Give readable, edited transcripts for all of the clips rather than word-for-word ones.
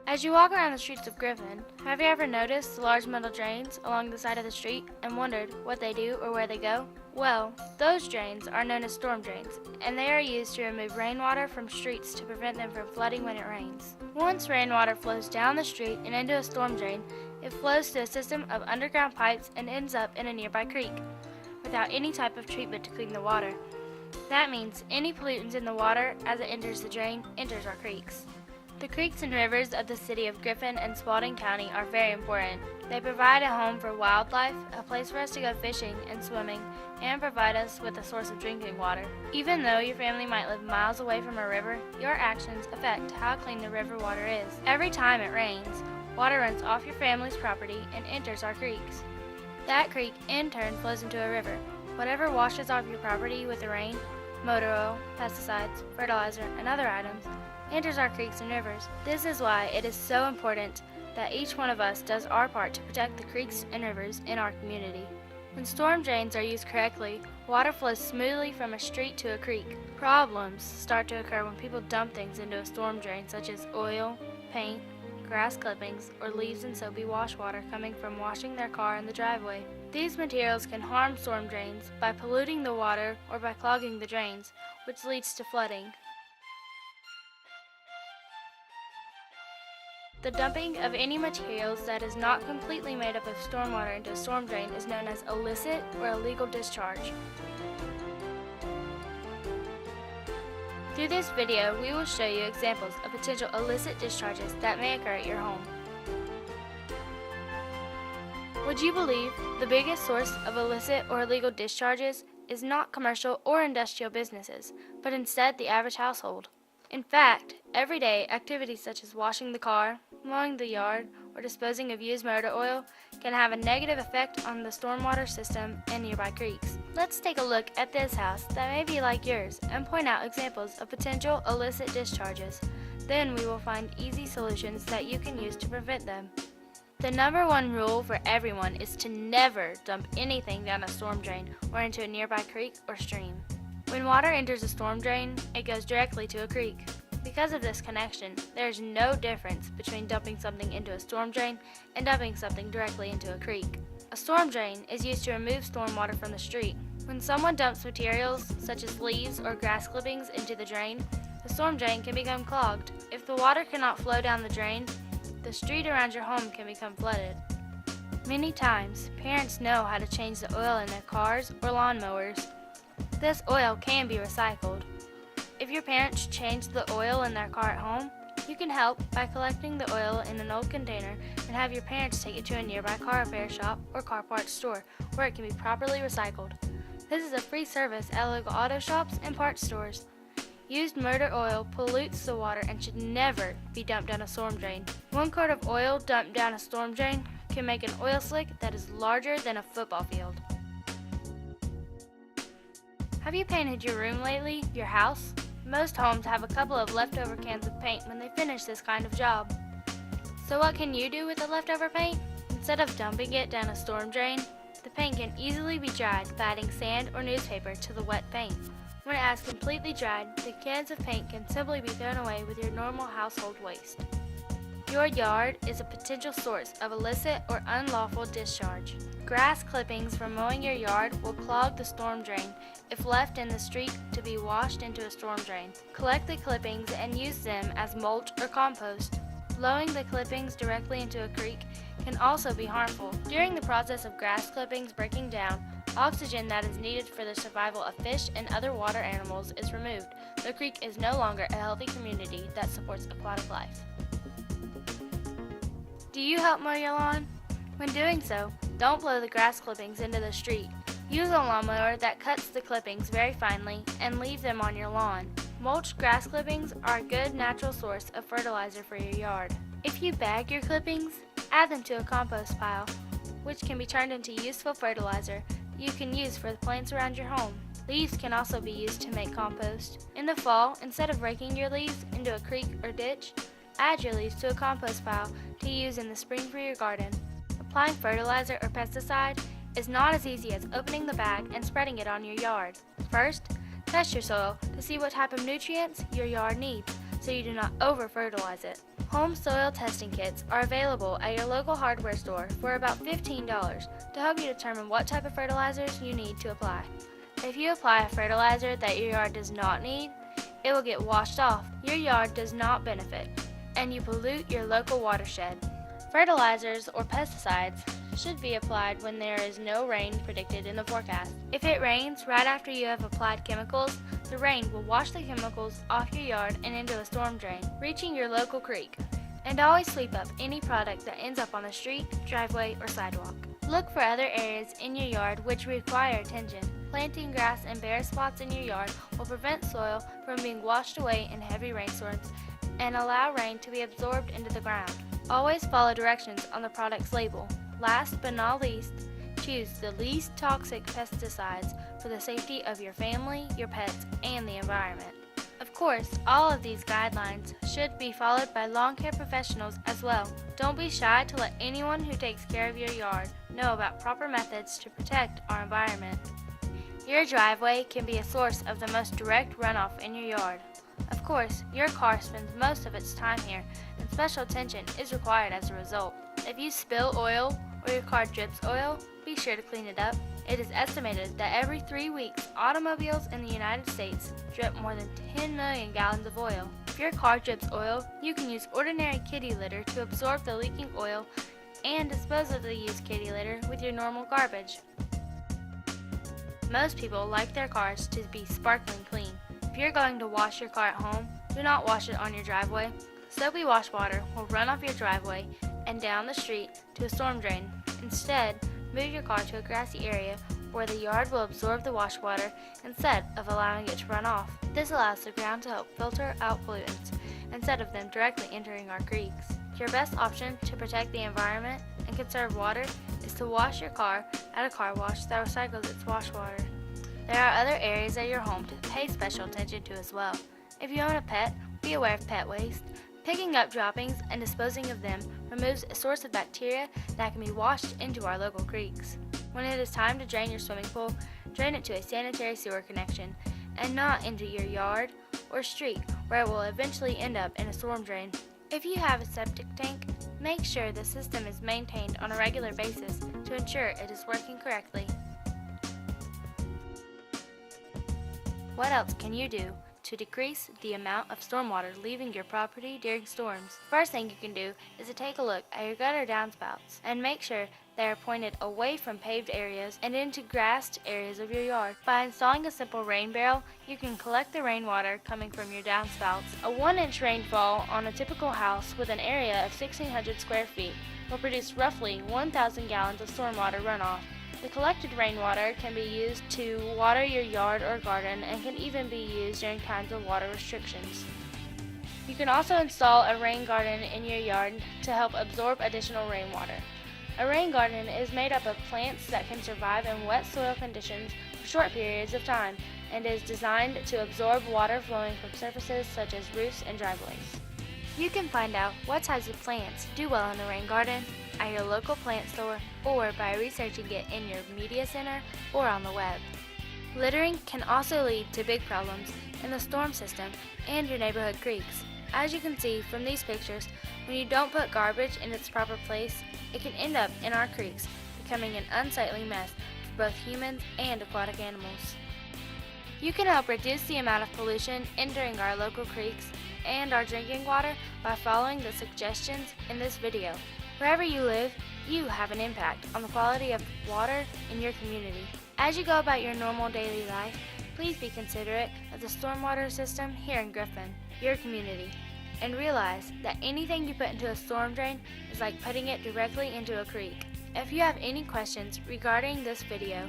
As you walk around the streets of Griffin, have you ever noticed the large metal drains along the side of the street and wondered what they do or where they go? Well, those drains are known as storm drains, and they are used to remove rainwater from streets to prevent them from flooding when it rains. Once rainwater flows down the street and into a storm drain, it flows through a system of underground pipes and ends up in a nearby creek, without any type of treatment to clean the water. That means any pollutants in the water as it enters the drain enters our creeks. The creeks and rivers of the city of Griffin and Spalding County are very important. They provide a home for wildlife, a place for us to go fishing and swimming, and provide us with a source of drinking water. Even though your family might live miles away from a river, your actions affect how clean the river water is. Every time it rains, water runs off your family's property and enters our creeks. That creek in turn flows into a river. Whatever washes off your property with the rain, motor oil, pesticides, fertilizer, and other items, enters our creeks and rivers. This is why it is so important that each one of us does our part to protect the creeks and rivers in our community. When storm drains are used correctly, water flows smoothly from a street to a creek. Problems start to occur when people dump things into a storm drain such as oil, paint, grass clippings, or leaves and soapy wash water coming from washing their car in the driveway. These materials can harm storm drains by polluting the water or by clogging the drains, which leads to flooding. The dumping of any materials that is not completely made up of stormwater into a storm drain is known as illicit or illegal discharge. Through this video, we will show you examples of potential illicit discharges that may occur at your home. Would you believe the biggest source of illicit or illegal discharges is not commercial or industrial businesses, but instead the average household? In fact, everyday activities such as washing the car, mowing the yard, or disposing of used motor oil can have a negative effect on the stormwater system and nearby creeks. Let's take a look at this house that may be like yours and point out examples of potential illicit discharges. Then we will find easy solutions that you can use to prevent them. The number one rule for everyone is to never dump anything down a storm drain or into a nearby creek or stream. When water enters a storm drain, it goes directly to a creek. Because of this connection, there is no difference between dumping something into a storm drain and dumping something directly into a creek. A storm drain is used to remove storm water from the street. When someone dumps materials such as leaves or grass clippings into the drain, the storm drain can become clogged. If the water cannot flow down the drain, the street around your home can become flooded. Many times, parents know how to change the oil in their cars or lawnmowers. This oil can be recycled. If your parents change the oil in their car at home, you can help by collecting the oil in an old container and have your parents take it to a nearby car repair shop or car parts store where it can be properly recycled. This is a free service at local auto shops and parts stores. Used motor oil pollutes the water and should never be dumped down a storm drain. 1 quart of oil dumped down a storm drain can make an oil slick that is larger than a football field. Have you painted your room lately, your house? Most homes have a couple of leftover cans of paint when they finish this kind of job. So what can you do with the leftover paint? Instead of dumping it down a storm drain, the paint can easily be dried by adding sand or newspaper to the wet paint. When it has completely dried, the cans of paint can simply be thrown away with your normal household waste. Your yard is a potential source of illicit or unlawful discharge. Grass clippings from mowing your yard will clog the storm drain if left in the street to be washed into a storm drain. Collect the clippings and use them as mulch or compost. Blowing the clippings directly into a creek can also be harmful. During the process of grass clippings breaking down, oxygen that is needed for the survival of fish and other water animals is removed. The creek is no longer a healthy community that supports aquatic life. Do you help mow your lawn? When doing so, don't blow the grass clippings into the street. Use a lawnmower that cuts the clippings very finely and leave them on your lawn. Mulched grass clippings are a good natural source of fertilizer for your yard. If you bag your clippings, add them to a compost pile, which can be turned into useful fertilizer you can use for the plants around your home. Leaves can also be used to make compost. In the fall, instead of raking your leaves into a creek or ditch, add your leaves to a compost pile to use in the spring for your garden. Applying fertilizer or pesticide is not as easy as opening the bag and spreading it on your yard. First, test your soil to see what type of nutrients your yard needs. so you do not over-fertilize it. Home soil testing kits are available at your local hardware store for about $15 to help you determine what type of fertilizers you need to apply. If you apply a fertilizer that your yard does not need, it will get washed off. Your yard does not benefit, and you pollute your local watershed. Fertilizers or pesticides should be applied when there is no rain predicted in the forecast. If it rains right after you have applied chemicals, the rain will wash the chemicals off your yard and into a storm drain, reaching your local creek. And always sweep up any product that ends up on the street, driveway, or sidewalk. Look for other areas in your yard which require attention. Planting grass in bare spots in your yard will prevent soil from being washed away in heavy rainstorms and allow rain to be absorbed into the ground. Always follow directions on the product's label. Last but not least, choose the least toxic pesticides for the safety of your family, your pets, and the environment. Of course, all of these guidelines should be followed by lawn care professionals as well. Don't be shy to let anyone who takes care of your yard know about proper methods to protect our environment. Your driveway can be a source of the most direct runoff in your yard. Of course, your car spends most of its time here, and special attention is required as a result. If you spill oil or your car drips oil, be sure to clean it up. It is estimated that every 3 weeks, automobiles in the United States drip more than 10 million gallons of oil. If your car drips oil, you can use ordinary kitty litter to absorb the leaking oil and dispose of the used kitty litter with your normal garbage. Most people like their cars to be sparkling clean. If you're going to wash your car at home, do not wash it on your driveway. Soapy wash water will run off your driveway and down the street to a storm drain. Instead, move your car to a grassy area where the yard will absorb the wash water instead of allowing it to run off. This allows the ground to help filter out pollutants instead of them directly entering our creeks. Your best option to protect the environment and conserve water is to wash your car at a car wash that recycles its wash water. There are other areas at your home to pay special attention to as well. If you own a pet, be aware of pet waste. Picking up droppings and disposing of them removes a source of bacteria that can be washed into our local creeks. When it is time to drain your swimming pool, drain it to a sanitary sewer connection and not into your yard or street where it will eventually end up in a storm drain. If you have a septic tank, make sure the system is maintained on a regular basis to ensure it is working correctly. What else can you do to decrease the amount of stormwater leaving your property during storms? First thing you can do is to take a look at your gutter downspouts and make sure they are pointed away from paved areas and into grassed areas of your yard. By installing a simple rain barrel, you can collect the rainwater coming from your downspouts. A 1-inch rainfall on a typical house with an area of 1,600 square feet will produce roughly 1,000 gallons of stormwater runoff. The collected rainwater can be used to water your yard or garden and can even be used during times of water restrictions. You can also install a rain garden in your yard to help absorb additional rainwater. A rain garden is made up of plants that can survive in wet soil conditions for short periods of time and is designed to absorb water flowing from surfaces such as roofs and driveways. You can find out what types of plants do well in a rain garden at your local plant store or by researching it in your media center or on the web. Littering can also lead to big problems in the storm system and your neighborhood creeks. As you can see from these pictures, when you don't put garbage in its proper place, it can end up in our creeks, becoming an unsightly mess for both humans and aquatic animals. You can help reduce the amount of pollution entering our local creeks and our drinking water by following the suggestions in this video. Wherever you live, you have an impact on the quality of water in your community. As you go about your normal daily life, please be considerate of the stormwater system here in Griffin, your community, and realize that anything you put into a storm drain is like putting it directly into a creek. If you have any questions regarding this video,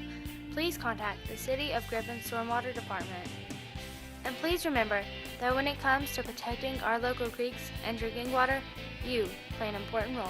please contact the City of Griffin Stormwater Department. And please remember that when it comes to protecting our local creeks and drinking water, you play an important role.